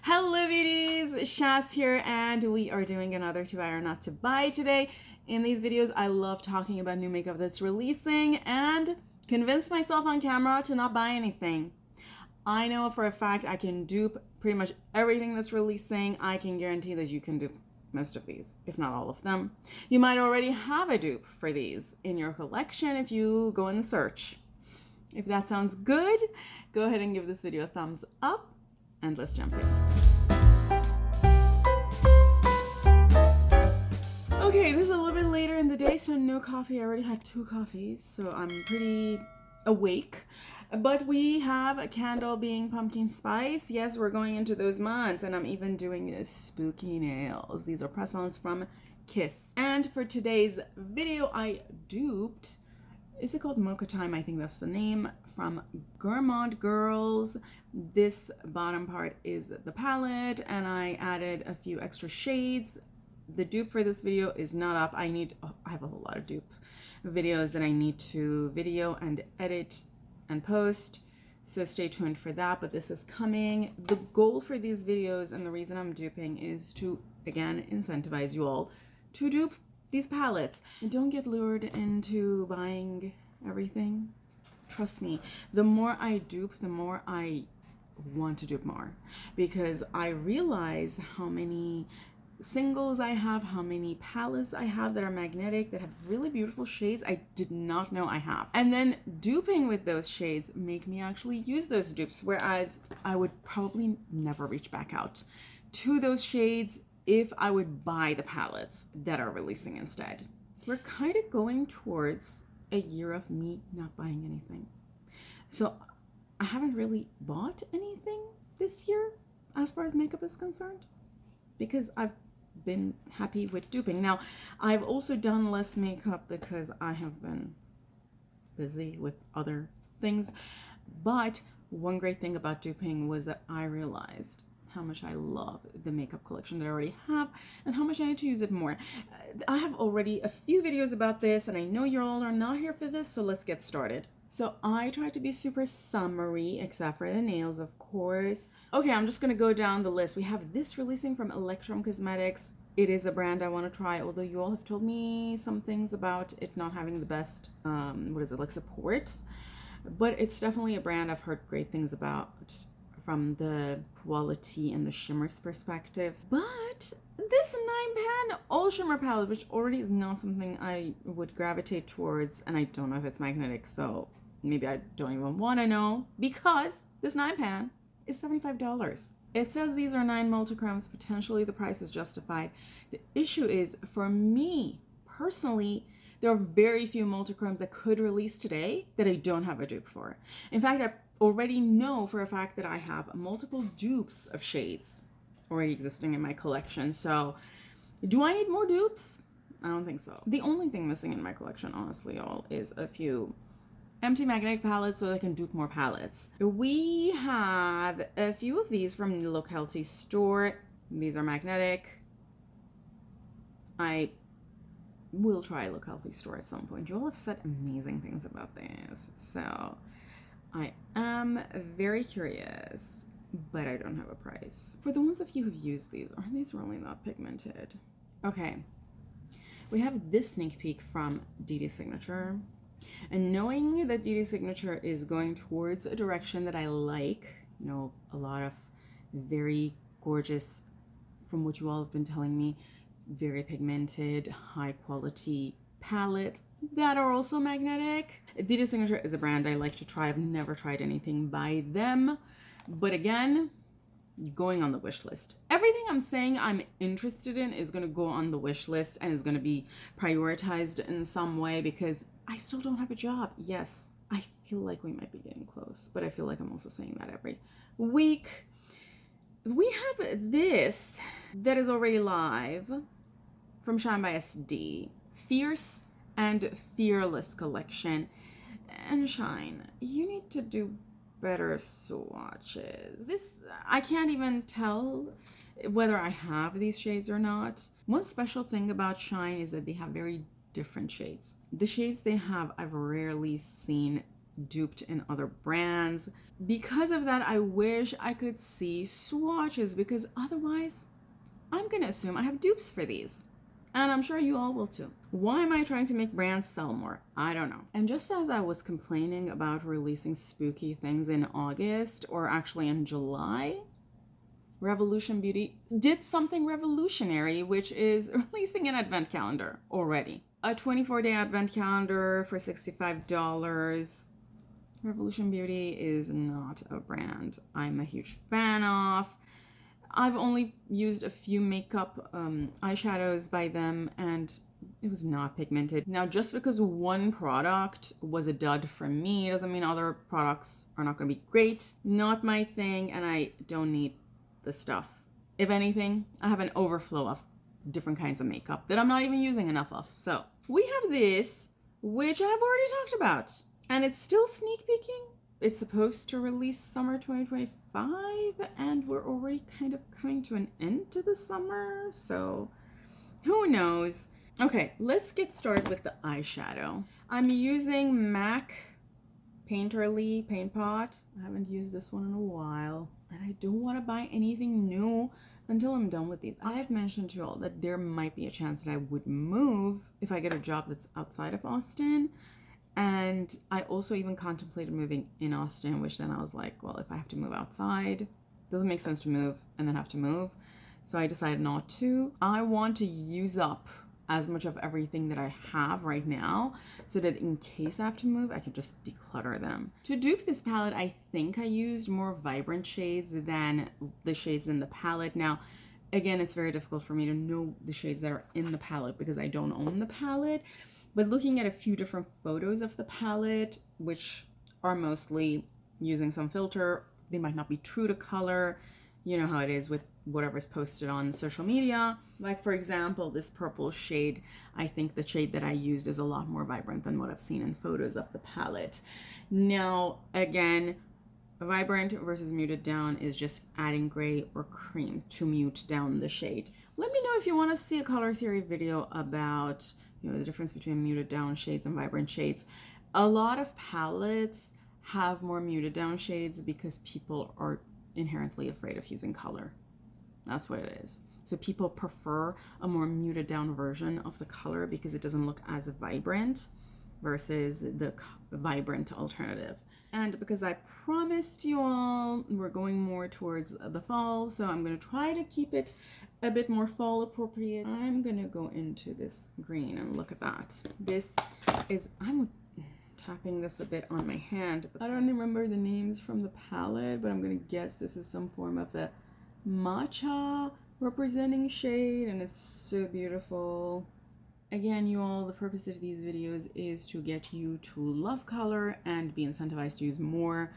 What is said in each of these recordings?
Hello beauties, Shaz here, and we are doing another to buy or not to buy today. In these videos, I love talking about new makeup that's releasing and convince myself on camera to not buy anything. I know for a fact I can dupe pretty much everything that's releasing. I can guarantee that you can dupe most of these, if not all of them. You might already have a dupe for these in your collection if you go in the search. If that sounds good, go ahead and give this video a thumbs up and let's jump in. Okay, this is a little bit later in the day, so no coffee. I already had 2 coffees, so I'm pretty awake. But we have a candle being pumpkin spice. Yes, we're going into those months, and I'm even doing spooky nails. These are press-ons from Kiss. And for today's video, I duped, is it called Mocha Time? I think that's the name, from Gourmande Girls. This bottom part is the palette, and I added a few extra shades. The dupe for this video is not up. I have a whole lot of dupe videos that I need to video and edit and post, so stay tuned for that, but this is coming. The goal for these videos and the reason I'm duping is to, again, incentivize you all to dupe these palettes. And don't get lured into buying everything. Trust me, the more I dupe, the more I want to dupe more, because I realize how many singles I have, how many palettes I have that are magnetic, that have really beautiful shades I did not know I have. And then duping with those shades make me actually use those dupes, whereas I would probably never reach back out to those shades if I would buy the palettes that are releasing instead. We're kind of going towards a year of me not buying anything. So I haven't really bought anything this year as far as makeup is concerned, because I've been happy with duping. Now, I've also done less makeup because I have been busy with other things. But one great thing about duping was that I realized how much I love the makeup collection that I already have and how much I need to use it more. I have already a few videos about this, and I know you all are not here for this, so let's get started. So I tried to be super summary, except for the nails, of course. Okay, I'm just gonna go down the list. We have this releasing from Cosmetics. It is a brand I want to try, although you all have told me some things about it not having the best, support. But it's definitely a brand I've heard great things about from the quality and the shimmers perspectives. But this 9-pan all shimmer palette, which already is not something I would gravitate towards, and I don't know if it's magnetic, so maybe I don't even want to know, because this 9-pan is $75. It says these are 9 multichromes. Potentially the price is justified. The issue is, for me personally, there are very few multichromes that could release today that I don't have a dupe for. In fact, I already know for a fact that I have multiple dupes of shades already existing in my collection. So do I need more dupes? I don't think so. The only thing missing in my collection, honestly, y'all, is a few empty magnetic palettes so I can dupe more palettes. We have a few of these from the locality store. These are magnetic. I will try a locality store at some point. You all have said amazing things about this, so I am very curious, but I don't have a price. For the ones of you who've used these, aren't these really not pigmented? Okay, we have this sneak peek from DD Signature. And knowing that DD Signature is going towards a direction that I like, you know, a lot of very gorgeous, from what you all have been telling me, very pigmented, high quality palettes that are also magnetic. DD Signature is a brand I like to try. I've never tried anything by them, but again, going on the wish list. Everything I'm saying I'm interested in is going to go on the wish list and is going to be prioritized in some way, because I still don't have a job. Yes, I feel like we might be getting close, but I feel like I'm also saying that every week. We have this that is already live from Shine by SD. Fierce and Fearless collection. And Shine, you need to do better swatches. This, I can't even tell whether I have these shades or not. One special thing about Shine is that they have very different shades. The shades they have, I've rarely seen duped in other brands. Because of that, I wish I could see swatches, because otherwise I'm gonna assume I have dupes for these. And I'm sure you all will too. Why am I trying to make brands sell more? I don't know. And just as I was complaining about releasing spooky things in August, or actually in July, Revolution Beauty did something revolutionary, which is releasing an advent calendar already. A 24-day advent calendar for $65. Revolution Beauty is not a brand I'm a huge fan of. I've only used a few makeup eyeshadows by them, and it was not pigmented. Now, just because one product was a dud for me doesn't mean other products are not going to be great. Not my thing, and I don't need the stuff. If anything, I have an overflow of different kinds of makeup that I'm not even using enough of. So we have this, which I've already talked about, and it's still sneak peeking. It's supposed to release summer 2025, and we're already kind of coming to an end to the summer, so who knows. Okay, let's get started with the eyeshadow. I'm using MAC Painterly Paint Pot. I haven't used this one in a while, and I don't want to buy anything new until I'm done with these. I've mentioned to you all that there might be a chance that I would move if I get a job that's outside of Austin. And I also even contemplated moving in Austin, which then I was like, well, if I have to move outside, it doesn't make sense to move and then have to move. So I decided not to. I want to use up as much of everything that I have right now so that in case I have to move, I can just declutter them. To dupe this palette, I think I used more vibrant shades than the shades in the palette. Now, again, it's very difficult for me to know the shades that are in the palette because I don't own the palette. But looking at a few different photos of the palette, which are mostly using some filter, they might not be true to color. You know how it is with whatever's posted on social media. Like, for example, this purple shade, I think the shade that I used is a lot more vibrant than what I've seen in photos of the palette. Now, again, vibrant versus muted down is just adding gray or creams to mute down the shade. Let me know if you want to see a color theory video about, you know, the difference between muted down shades and vibrant shades. A lot of palettes have more muted down shades because people are inherently afraid of using color. That's what it is. So people prefer a more muted down version of the color because it doesn't look as vibrant versus the vibrant alternative. And because I promised you all we're going more towards the fall, so I'm going to try to keep it a bit more fall appropriate. I'm going to go into this green and look at that. This is, I'm tapping this a bit on my hand. I don't remember the names from the palette, but I'm going to guess this is some form of a matcha representing shade, and it's so beautiful. Again, you all, the purpose of these videos is to get you to love color and be incentivized to use more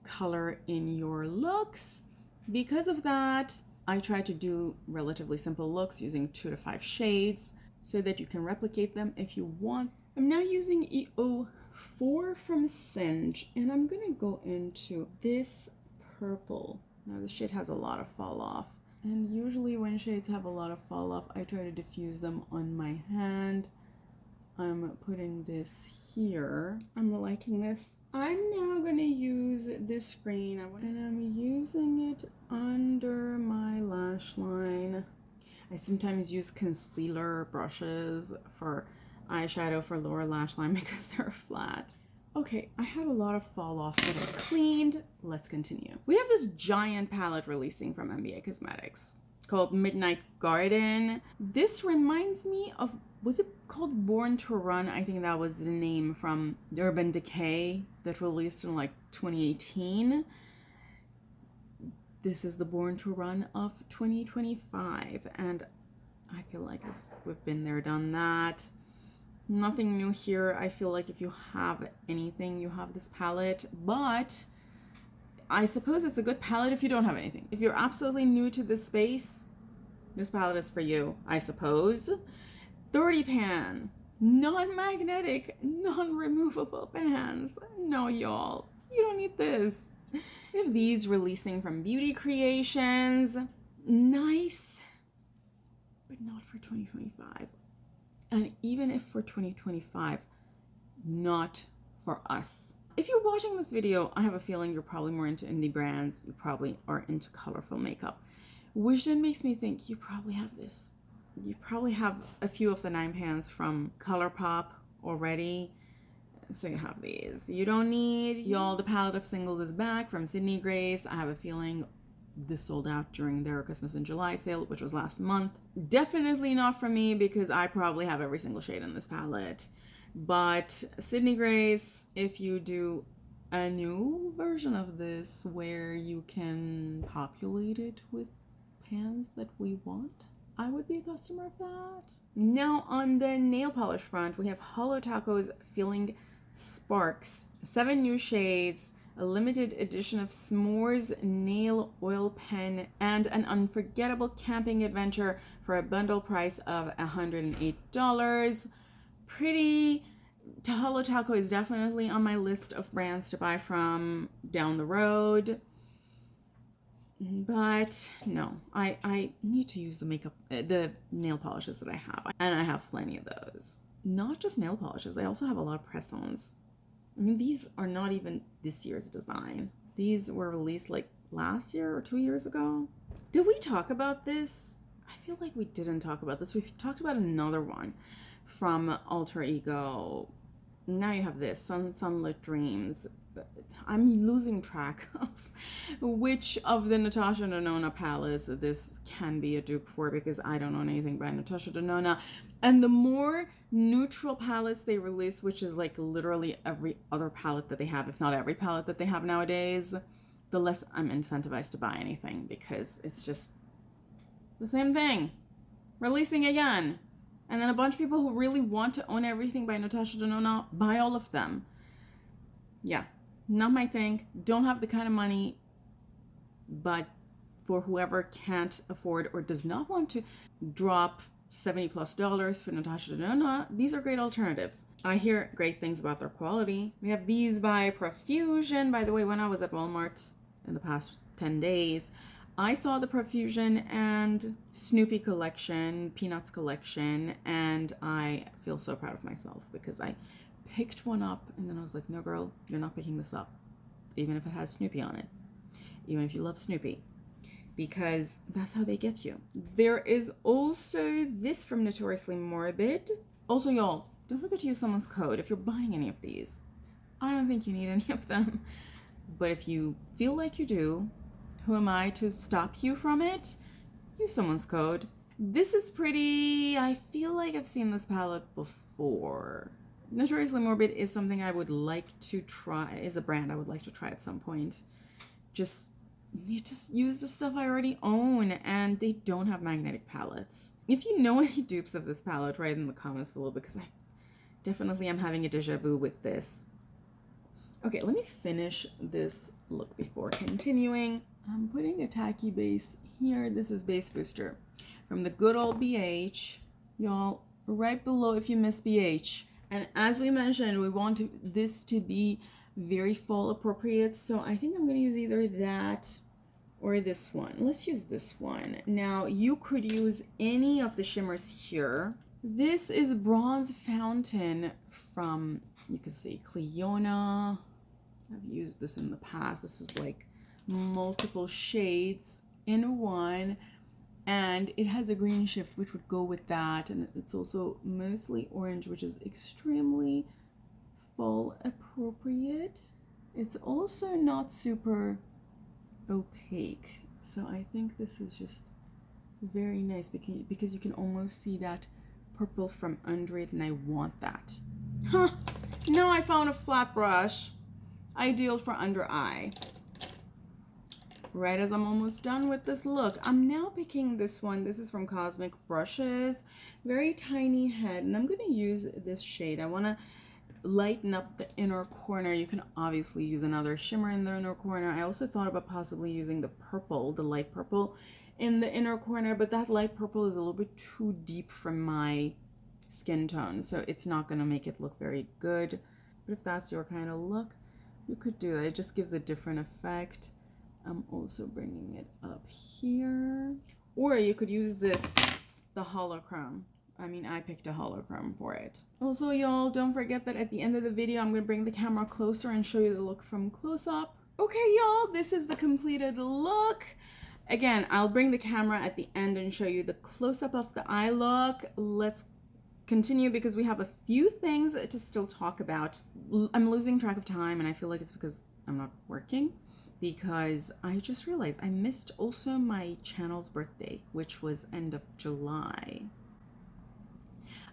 color in your looks. Because of that, I try to do relatively simple looks using 2 to 5 shades so that you can replicate them if you want. I'm now using EO4 from Singe, and I'm gonna go into this purple. Now this shade has a lot of fall off. And usually when shades have a lot of fall off, I try to diffuse them on my hand. I'm putting this here. I'm liking this. I'm now gonna use this green and I'm using it under my lash line. I sometimes use concealer brushes for eyeshadow for lower lash line because they're flat. Okay, I had a lot of fall off that I cleaned. Let's continue. We have this giant palette releasing from MBA Cosmetics called Midnight Garden. This reminds me of, was it called Born to Run? I think that was the name from Urban Decay that released in like 2018. This is the Born to Run of 2025, and I feel like we've been there, done that. Nothing new here. I feel like if you have anything, you have this palette, but I suppose it's a good palette if you don't have anything. If you're absolutely new to this space, this palette is for you, I suppose. 30 pan, non-magnetic, non-removable pans. No, y'all, you don't need this. We have these releasing from Beauty Creations. Nice, but not for 2025. And even if for 2025, not for us. If you're watching this video, I have a feeling you're probably more into indie brands. You probably are into colorful makeup, which then makes me think you probably have this. You probably have a few of the 9 pans from Colourpop already. So you have these. You don't need, y'all, the palette of singles is back from Sydney Grace. I have a feeling this sold out during their Christmas in July sale, which was last month. Definitely not for me because I probably have every single shade in this palette. But Sydney Grace, if you do a new version of this where you can populate it with pans that we want, I would be a customer of that. Now on the nail polish front, we have Holo Taco's Feeling Sparks, 7 new shades, a limited edition of S'mores nail oil pen, and an unforgettable camping adventure for a bundle price of $108. Pretty. Holo Taco is definitely on my list of brands to buy from down the road. But no, I need to use the makeup, the nail polishes that I have. And I have plenty of those. Not just nail polishes, I also have a lot of press-ons. I mean, these are not even this year's design. These were released like last year or 2 years ago. Did we talk about this? I feel like we didn't talk about this. We've talked about another one from Alter Ego. Now you have this, Sunlit Dreams. I'm losing track of which of the Natasha Denona palettes this can be a dupe for because I don't know anything by Natasha Denona. And the more neutral palettes they release, which is like literally every other palette that they have, if not every palette that they have nowadays, the less I'm incentivized to buy anything because it's just the same thing. Releasing again. And then a bunch of people who really want to own everything by Natasha Denona buy all of them. Yeah. Not my thing. Don't have the kind of money, but for whoever can't afford or does not want to drop $70+ for Natasha Denona, these are great alternatives. I hear great things about their quality. We have these by Profusion. By the way, when I was at Walmart in the past 10 days, I saw the Profusion and Snoopy collection, Peanuts collection, and I feel so proud of myself because I picked one up and then I was like, no girl, you're not picking this up, even if it has Snoopy on it, even if you love Snoopy, because that's how they get you. There is also this from Notoriously Morbid. Also, y'all, don't forget to use someone's code if you're buying any of these. I don't think you need any of them, but if you feel like you do, who am I to stop you from it? Use someone's code. This is pretty. I feel like I've seen this palette before. Notoriously Morbid is something I would like to try, is a brand I would like to try at some point. Just use the stuff I already own, and they don't have magnetic palettes. If you know any dupes of this palette, write in the comments below because I definitely am having a deja vu with this. Okay, let me finish this look before continuing. I'm putting a tacky base here. This is Base Booster from the good old BH. Y'all, right below if you miss BH. And as we mentioned, we want this to be very fall appropriate. So I think I'm going to use either that or this one. Let's use this one. Now, you could use any of the shimmers here. This is Bronze Fountain from, you can see, Cleona. I've used this in the past. This is like multiple shades in one. And it has a green shift, which would go with that. And it's also mostly orange, which is extremely fall appropriate. It's also not super opaque. So I think this is just very nice because you can almost see that purple from under it. And I want that. Huh. Now I found a flat brush. Ideal for under eye. Right as I'm almost done with this look, I'm now picking this one. This is from Cosmic Brushes. Very tiny head. And I'm going to use this shade. I want to lighten up the inner corner. You can obviously use another shimmer in the inner corner. I also thought about possibly using the purple, the light purple in the inner corner. But that light purple is a little bit too deep for my skin tone. So it's not going to make it look very good. But if that's your kind of look, you could do that. It just gives a different effect. I'm also bringing it up here. Or you could use this, the holochrome. I mean, I picked a holochrome for it. Also, y'all, don't forget that at the end of the video, I'm going to bring the camera closer and show you the look from close up. Okay, y'all, this is the completed look. Again, I'll bring the camera at the end and show you the close-up of the eye look. Let's continue because we have a few things to still talk about. I'm losing track of time, and I feel like it's because I'm not working, because I just realized I missed also my channel's birthday, which was end of July.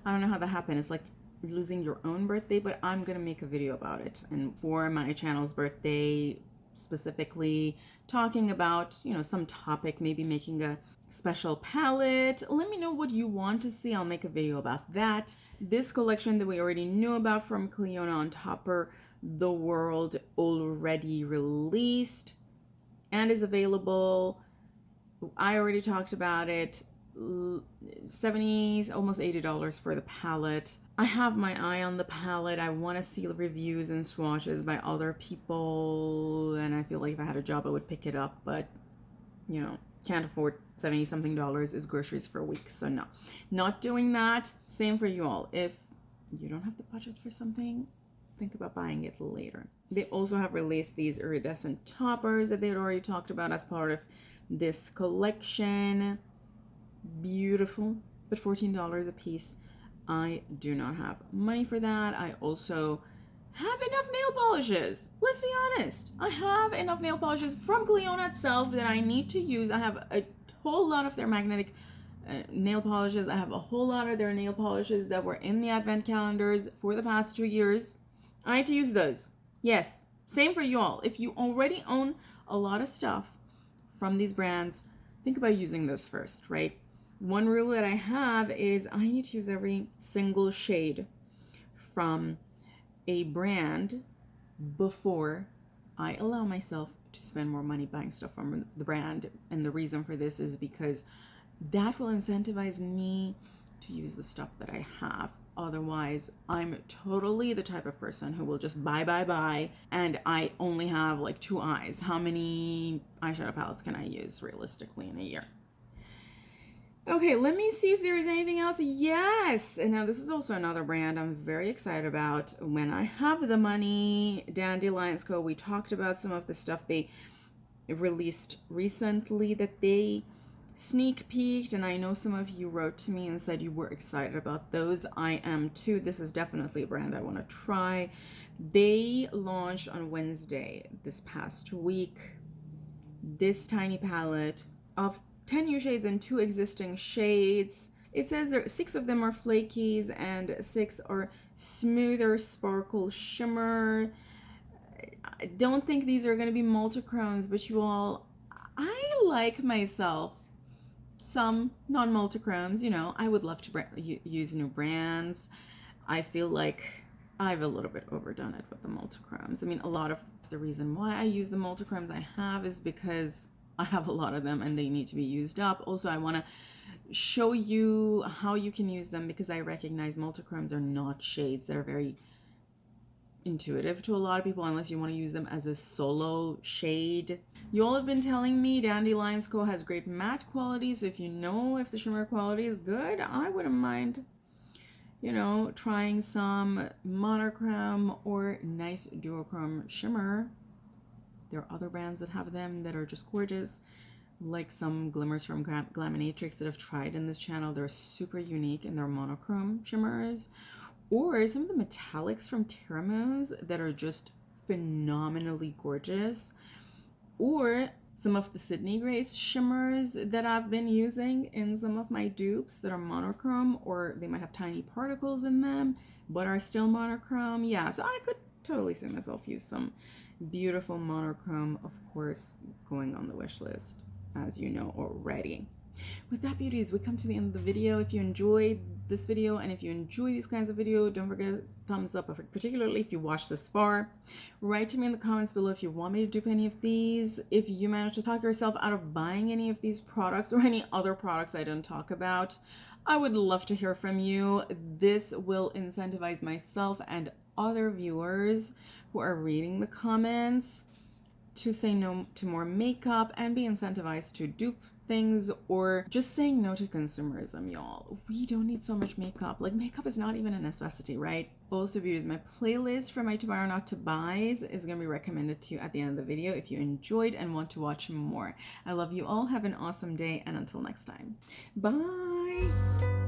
I don't know how that happened. It's like losing your own birthday, but I'm gonna make a video about it. And for my channel's birthday, specifically talking about, you know, some topic, maybe making a special palette. Let me know what you want to see. I'll make a video about that. This collection that we already knew about from Clionadh on Topper the World already released and is available. I already talked about it. $70s, almost $80 for the palette. I have my eye on the palette. I want to see reviews and swatches by other people, and I feel like if I had a job I would pick it up, but you know, can't afford $70 something is groceries for a week, so no, not doing that. Same for you all. If you don't have the budget for something, think about buying it later. They also have released these iridescent toppers that they had already talked about as part of this collection. Beautiful, but $14 a piece. I do not have money for that. I also have enough nail polishes. Let's be honest. I have enough nail polishes from Clionadh itself that I need to use. I have a whole lot of their magnetic nail polishes. I have a whole lot of their nail polishes that were in the advent calendars for the past 2 years. I need to use those. Yes, same for you all. If you already own a lot of stuff from these brands, think about using those first, right? One rule that I have is I need to use every single shade from a brand before I allow myself to spend more money buying stuff from the brand. And the reason for this is because that will incentivize me to use the stuff that I have. Otherwise, I'm totally the type of person who will just buy, and I only have like 2 eyes. How many eyeshadow palettes can I use realistically in a year? Okay, let me see if there is anything else. Yes! And now this is also another brand I'm very excited about. When I have the money, Dandelions Co. We talked about some of the stuff they released recently that they sneak peeked, and I know some of you wrote to me and said you were excited about those. I am too. This is definitely a brand I want to try. They launched on Wednesday this past week this tiny palette of 10 new shades and 2 existing shades. It says 6 of them are flakies and 6 are smoother sparkle shimmer. I don't think these are going to be multichromes, but you all, I like myself some non-multichromes. You know, I would love to use new brands. I feel like I've a little bit overdone it with the multichromes. I mean, a lot of the reason why I use the multichromes I have is because I have a lot of them and they need to be used up. Also, I want to show you how you can use them because I recognize multichromes are not shades that are very intuitive to a lot of people unless you want to use them as a solo shade. You all have been telling me Dandelions Co. has great matte quality, so if you know if the shimmer quality is good, I wouldn't mind, you know, trying some monochrome or nice duochrome shimmer. There are other brands that have them that are just gorgeous, like some glimmers from Glaminatrix that I've tried in this channel. They're super unique in their monochrome shimmers, or some of the metallics from Teramos that are just phenomenally gorgeous, or some of the Sydney Grace shimmers that I've been using in some of my dupes that are monochrome, or they might have tiny particles in them but are still monochrome. Yeah, so I could totally see myself use some beautiful monochrome, of course, going on the wish list, as you know already. With that, beauties, we come to the end of the video. If you enjoyed this video and if you enjoy these kinds of videos, don't forget a thumbs up, particularly if you watched this far. Write to me in the comments below if you want me to dupe any of these. If you manage to talk yourself out of buying any of these products or any other products I didn't talk about, I would love to hear from you. This will incentivize myself and other viewers who are reading the comments to say no to more makeup and be incentivized to dupe things, or just saying no to consumerism, y'all. We don't need so much makeup. Like, makeup is not even a necessity, right? Also, viewers, my playlist for my to buy or not to buys is going to be recommended to you at the end of the video if you enjoyed and want to watch more. I love you all. Have an awesome day, and until next time, bye.